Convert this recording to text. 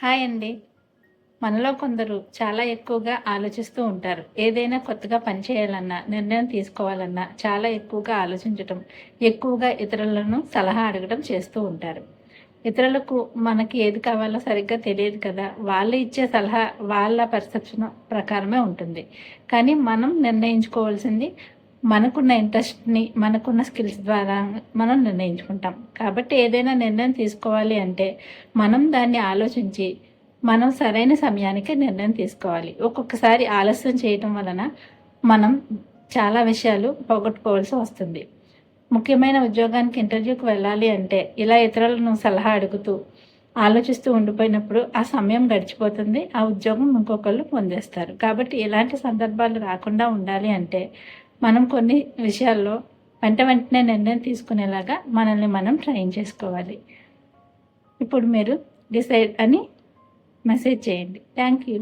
Hi అండి. మనలో కొందరు చాలా ఎక్కువగా ఆలోచిస్తూ ఉంటారు. ఏదైనా కొత్తగా పని చేయాలన్నా, నిర్ణయం తీసుకోవాలన్నా చాలా ఎక్కువగా ఆలోచించటం, ఎక్కువగా ఇతరులను సలహా అడగడం చేస్తూ ఉంటారు. ఇతరులకు మనకి ఏది కావాలో సరిగ్గా తెలియదు కదా! వాళ్ళు ఇచ్చే సలహా వాళ్ళ పర్సెప్షన్ ప్రకారమే ఉంటుంది. కానీ మనం నిర్ణయించుకోవాల్సింది మనకున్న ఇంట్రెస్ట్‌ని, మనకున్న స్కిల్స్ ద్వారా మనం నిర్ణయించుకుంటాం. కాబట్టి ఏదైనా నిర్ణయం తీసుకోవాలి అంటే మనం దాన్ని ఆలోచించి మనం సరైన సమయానికి నిర్ణయం తీసుకోవాలి. ఒక్కొక్కసారి ఆలస్యం చేయటం వలన మనం చాలా విషయాలు పోగొట్టుకోవాల్సి వస్తుంది. ముఖ్యమైన ఉద్యోగానికి ఇంటర్వ్యూకి వెళ్ళాలి అంటే ఇలా ఇతరులను సలహా అడుగుతూ, ఆలోచిస్తూ ఉండిపోయినప్పుడు ఆ సమయం గడిచిపోతుంది. ఆ ఉద్యోగం ఇంకొకళ్ళు పొందేస్తారు. కాబట్టి ఇలాంటి సందర్భాలు రాకుండా ఉండాలి అంటే మనం కొన్ని విషయాల్లో వెంటనే నిర్ణయం తీసుకునేలాగా మనల్ని మనం ట్రైన్ చేసుకోవాలి. ఇప్పుడు మీరు డిసైడ్ అని మెసేజ్ చేయండి. Thank you.